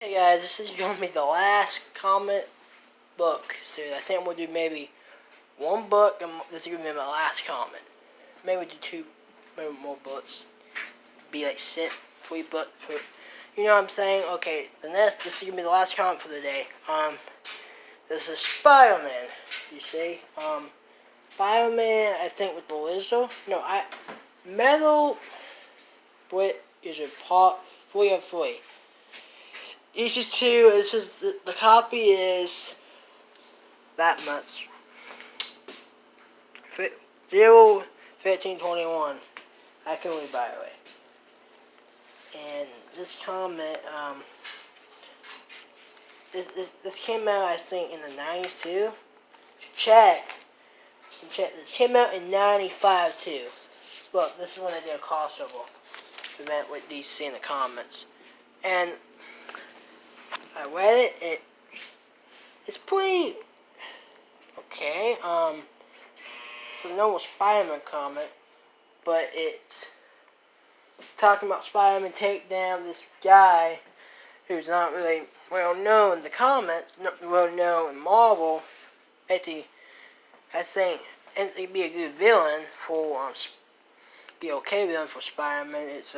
Hey guys, this is going to be the last comic book series. I think we'll do maybe one book, and this is going to be my last comic. Maybe we'll do two, maybe more books. Be like 3 books. You know what I'm saying? Okay, this is going to be the last comic for the day. This is Spider-Man. You see? Spider-Man, I think with the Lizzo. No, Metal Brit is a part 3 of 3. Issue 2, it says the copy is that much. 0-13-21. I can read, by the way. And this comic, this came out, I think, in the 90s too. Check. This came out in 95 too. Look, this is when I did a crossover event with DC in the comments. And I read it. It's pretty okay. For the normal Spider-Man comic, but it's talking about Spider-Man take down this guy who's not really well known in the comics, not well known in Marvel. Basically, I think he'd be a good villain for be okay villain for Spider-Man. It's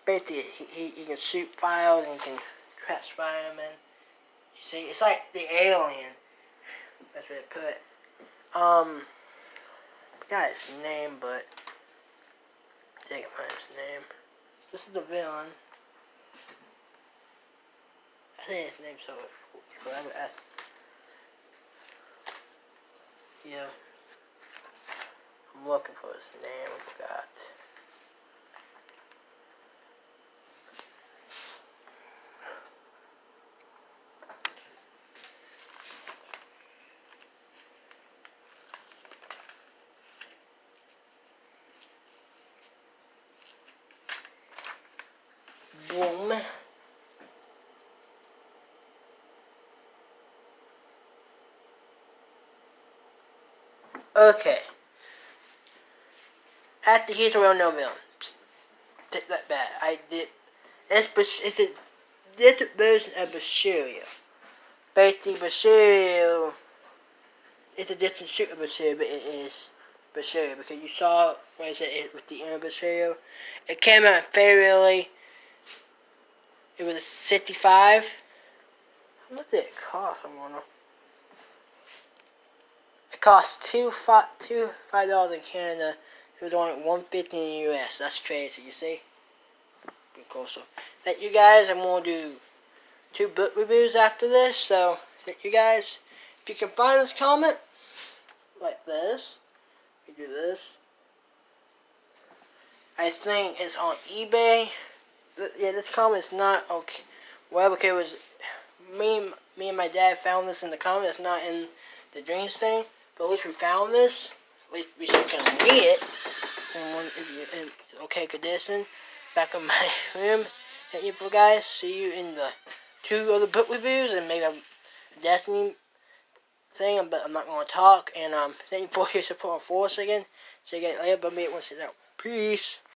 basically he can shoot files and can trap Spider-Man. You see, it's like the Alien. That's what they put it. I forgot his name, but I think I can find his name. This is the villain. I think his name's so whatever. Yeah. I'm looking for his name. I forgot. Boom. Okay. After he's a real no villain. Take that back. I did. It's a different version of Bashir. Basically, Bashir. It's a different suit of Bashir, but it is Bashir because you saw what I said with the inner Bashir. It came out in February. It was 65. How much did it cost? I wonder. It cost $5 in Canada. It was only $1.50 in the US. That's crazy, you see? Pretty cool. So, thank you guys. I'm gonna do 2 book reviews after this. So, thank you guys. If you can find this comment like this, you do this. I think it's on eBay. Yeah, this comment is not okay. Well, okay, it was me and my dad found this in the comment. It's not in the Dreams thing, but at least we found this. At least we should kind of read it in okay condition. Back in my room. Thank you guys. See you in the 2 other book reviews and maybe a Destiny thing, but I'm not going to talk. And thank you for your support on Force again. See you guys later. But me, once it's out. Peace.